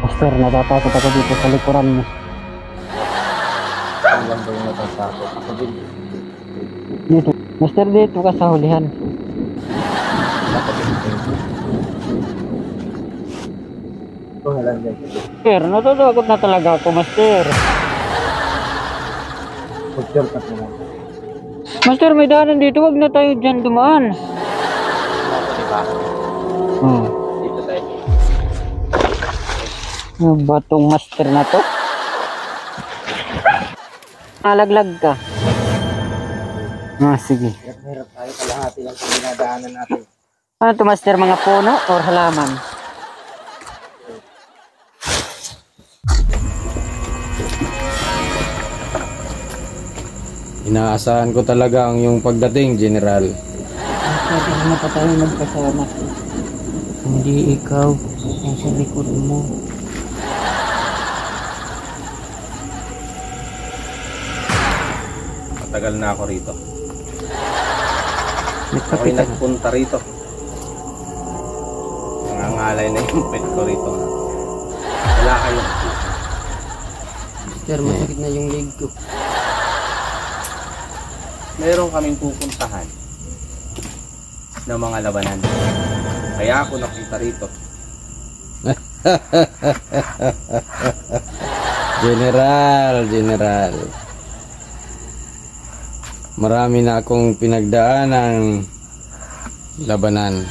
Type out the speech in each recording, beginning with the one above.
Master, natatakot ako dito sa likuran mo. Hanggang ba yung natatakot? Ako din. Dito. Master, dito ka sa hulihan. Ako din. Ito halang dyan. Master, natatakot na talaga ako, Master. Mag-shortcut mo lang. Master, may daanan dito. Wag na tayo dyan dumaan. Ako diba? Dito tayo. Ano ba tong master na to? Nalaglag ka. Sige. Hirap tayo. Kalahati lang kung dinadaanan natin. Ano to, Master? Mga puno or halaman? Inaasahan ko talaga ang iyong pagdating, General. Pwede na pa tayo magkasama. Hindi ikaw ang sa likod mo. Matagal na ako rito. Ako'y Nagkapit ka. nagpunta rito. Nangangalay na yung pet ko rito. Wala kayo. Master, masakit na yung leg ko. Meron kaming pupuntahan ng mga labanan. Kaya ako napunta rito. General. Marami na akong pinagdaanang labanan.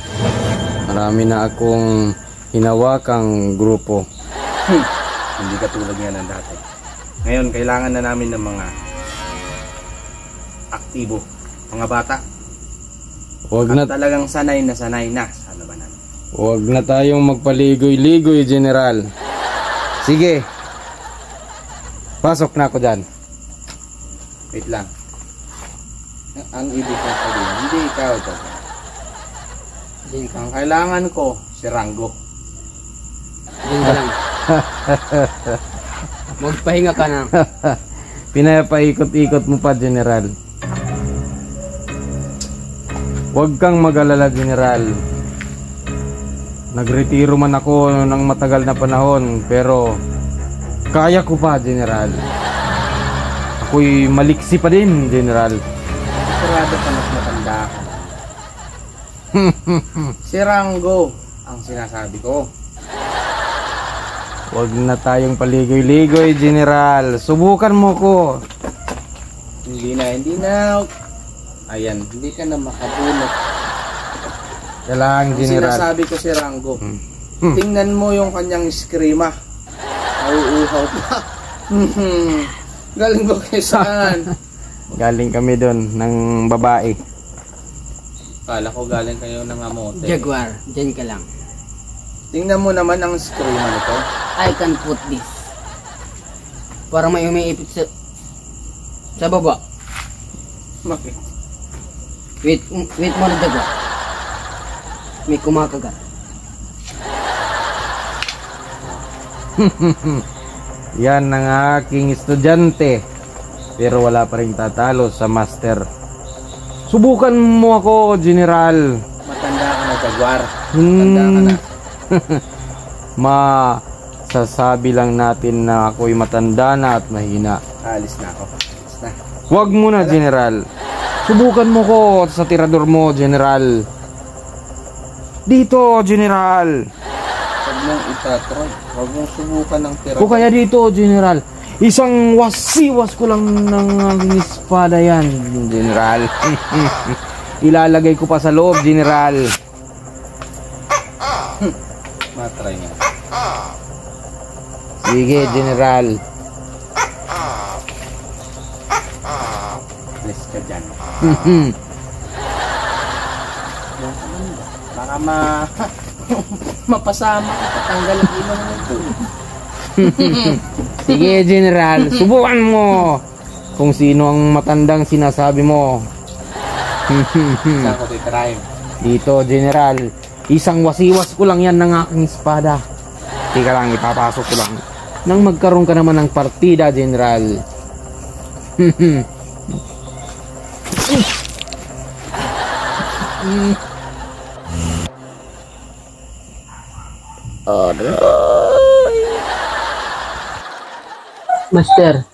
Marami na akong hinawakang grupo. Hindi katulad nga ng dati. Ngayon, kailangan na namin ng mga aktibo, mga bata. At talagang sanay na sa labanan. Huwag na tayong magpaligoy-ligoy, General. Sige. Pasok na ako dyan. Wait lang. Ang ibig kong sabihin, hindi ikaw ito. Ang kailangan ko, si Rango. Diyan ka lang. Magpahinga ka na. Pinapaikot-ikot mo pa, General. Huwag kang mag-alala, General. Nagretiro man ako ng matagal na panahon, pero kaya ko pa, General. Ako'y maliksi pa din, General. Sigurado ka mas matanda ka. Si Rango ang sinasabi ko. Huwag na tayong paligoy-ligoy, General. Subukan mo ko. Hindi na. Ayan, hindi ka na makabulok. Kailangan, General. Sinasabi ko si Rango. Tingnan mo yung kanyang skrima. Nauuhaw pa. Galing ko kayo saan? Galing kami doon ng babae. Kala ko galing kayo ng amote. Jaguar, diyan ka lang. Tingnan mo naman ang skrima nito. I can put this. Para may umiipit sa baba. Bakit? Wait muna, Jaguar. May kumakagat. Yan ang aking estudyante. Pero wala pa rin tatalo sa master. Subukan mo ako, General. Matanda ka na, Jaguar. Matanda ka na. Masasabi lang natin na ako'y matanda na at mahina. Alis na ako. Alis na. Huwag mo na, General. Subukan mo ko sa tirador mo, General. Dito, General. Huwag mong itatry. Huwag mong subukan ng tirador. O kaya dito, General. Isang wasiwas ko lang ng aking espada yan, General. Ilalagay ko pa sa loob, General. Matry nga. Sige, General. Alis ka dyan. Baka mapasama ka, patanggal ang ilong nito. Sige, General, subukan mo kung sino ang matandang sinasabi mo. Saan ko titry? Dito, General. Isang wasiwas ko lang yan ng aking espada. Tika lang, ipapasok ko lang. Nang magkaroon ka naman ng partida, General. Aray! Master,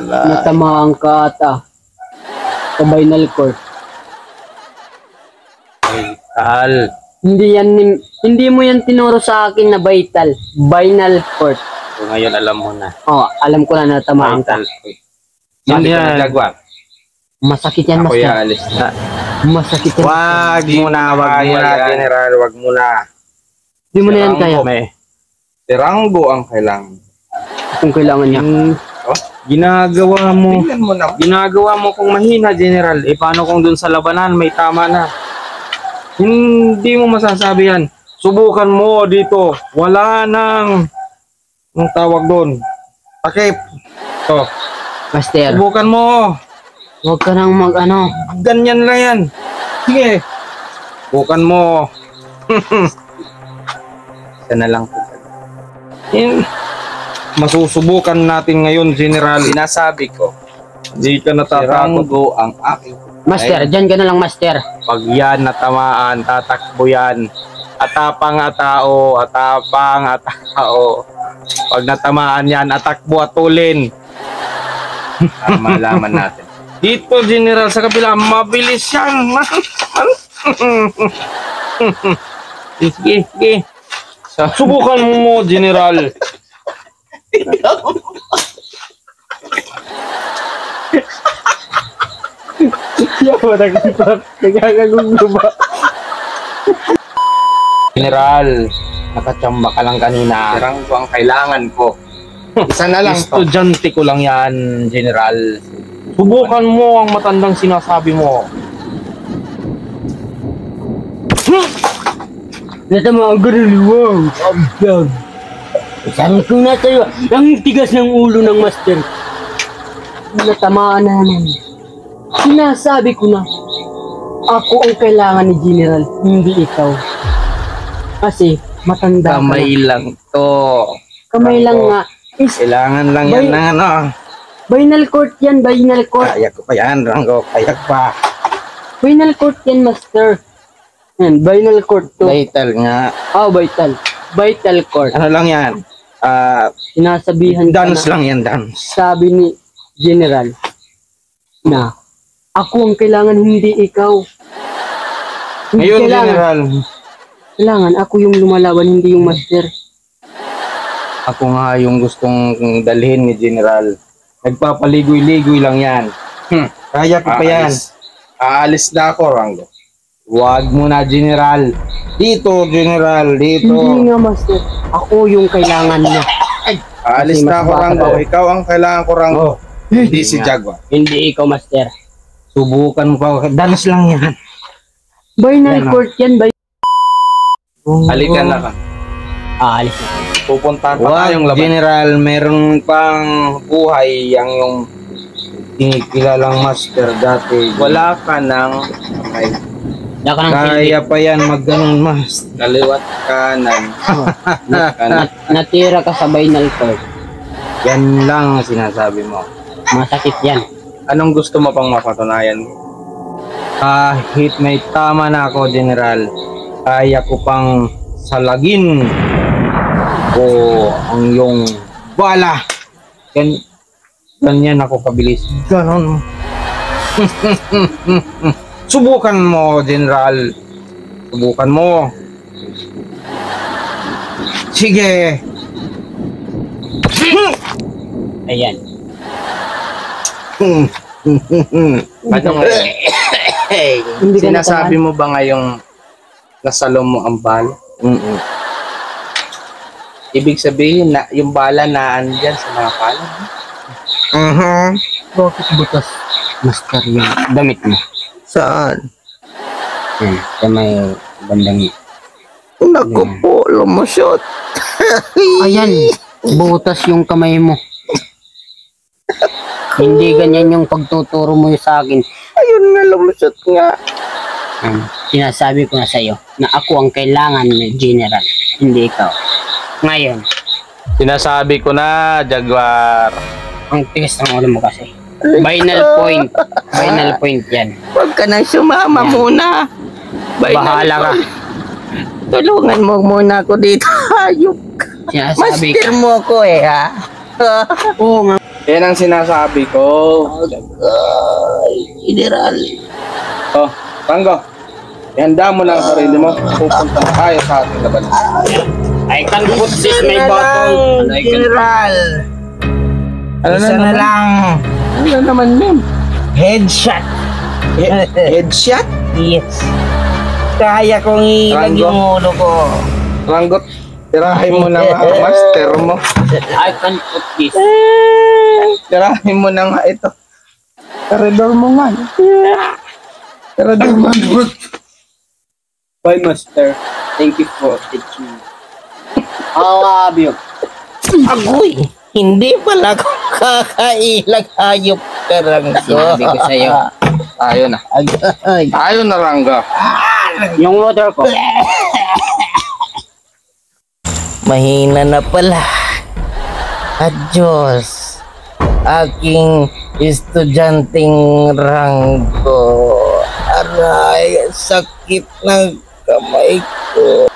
natamaan ka ata. Sa binal cord. Tal. Hindi mo yan tinuro sa akin na vital. Binal cord. So ngayon alam mo na. Oh, alam ko na natamaan ka. Yan yan. Jaguar. Masakit yan, Ako Master. alis na. Masakit yan. Wag muna, General. Wag muna. Hindi mo na yan kaya. Tiranggo ang kailangan. Kung kailangan niya. Ginagawa mo. Tingnan mo na. Ginagawa mo kung mahina, General. Eh, paano kung dun sa labanan may tama na? Hindi mo masasabi yan. Subukan mo dito. Wala nang ang tawag doon. Takip. So, Master, subukan mo. huwag ka nang mag-ano. Ganyan lang yan. Sige. Subukan mo. Isa na lang. Masusubukan natin ngayon, General. Sinasabi ko, Hindi ka natatakot. tiranggo ang aking. Master, dyan ka na lang, Master. Pag yan natamaan, tatakbo yan. Atapang atao, atapang atao. Pag natamaan yan, atakbo atulin. Para malaman natin. Dito, General, sa kabila, mabilis yan. Sige, sige. Subukan mo, General. General, nakachamba ka lang kanina. Tiranggo ang kailangan ko. Isa na lang to. Estudyante ko lang yan, General. Subukan mo ang matandang sinasabi mo. Natamaan ka rin, wow. Abyan. Sabi ko na sa'yo, ang tigas ng ulo ng Master. Natamaan na naman. Sinasabi ko na, ako ang kailangan ni General, hindi ikaw. Kasi, matanda ka na. Kamay lang to. Kamay lang nga. Is, Kailangan lang yan ng ano. binal cord yan, binal cord. Kaya ko pa yan, Rango. Kaya pa. Binal cord yan, Master. Yan, binal cord to. Vital nga. Oh, vital. Vital cord. Ano lang yan? Sinasabihan ka Dance na, lang yan, dance. sabi ni General, na ako ang kailangan, hindi ikaw. Hindi Ngayon, kailangan. General. Kailangan ako yung lumalaban, hindi yung Master. Ako nga yung gustong dalhin ni General. Nagpapaligoy-ligoy lang yan. Kaya ko pa yan. Aalis na ako, Rango. Huwag mo na, General. Dito, General. Dito. Hindi nga, Master. Ako yung kailangan niya. Aalis Kasi na ako, mas bata Rango. daw. Ikaw ang kailangan ko, Rango. Hindi si Jaguar. Hindi ikaw, Master. Subukan mo pa. Dance lang yan. Binal Yan, cord yan, Halika na ka. Aalis na. Pupuntahan pa Wag, tayong laban. General. Meron pang buhay ang yung kilalang master dati. Wala ka ng Wala ka ng Kaya pa yan mag-ganon, mas. kaliwat kanan. natira ka sa binal cord. Yan lang ang sinasabi mo. Masakit yan. Anong gusto mo pang mapatunayan mo? Kahit may tama na ako, General, kaya ko pang salagin ko ang iyong bala. Ganyan ako kabilis. Ganon. Subukan mo, General. Subukan mo. Sige. Ayan. Ano ngayon? Hindi ka Sinasabi mo ba ngayong nasalo mo ang bala? Ibig sabihin na yung bala na andyan sa mga palad. Bakit butas, Master, yung damit mo? Saan? Yan, sa may bandang... Naku po, lumusot. Ayan, butas yung kamay mo. Hindi ganyan yung pagtuturo mo sa akin. Ayun na, lumusot nga. Sinasabi ko na sa iyo na ako ang kailangan ng General, hindi ikaw. Ngayon, Sinasabi ko na, Jaguar. ang tigas ng ulo mo kasi. Final point. Final point yan. Huwag ka nang sumama muna. Bahala ka. Tulungan mo muna ako dito. Hayop. Sinasabi Master ko. mo ako eh, ha? Oo nga. Yan ang sinasabi ko. General. Oh, Tango. Ihanda mo na ang sarili mo. Pupunta na tayo sa ating laban. I can put this my Isa na bottle. lang, General. Isa na lang. Ano naman yun? Headshot. Headshot? Yes. Kaya kong ilag Rango. yung ulo ko. Ranggot, tirahin mo na nga ang master mo. I can put this. Tirahin mo na nga ito. Terador mo nga. Terador mo. Bye, master. Thank you for teaching me. How have you? Agoy! Hindi pala ako kakailag hayop ka lang. Sinabi ko sa'yo. Tayo na. Agay. Tayo na, Rangga. Yung water ko. Mahina na pala. Adios. Aking estudyanteng Rango. Aray, sakit ng kamay ko.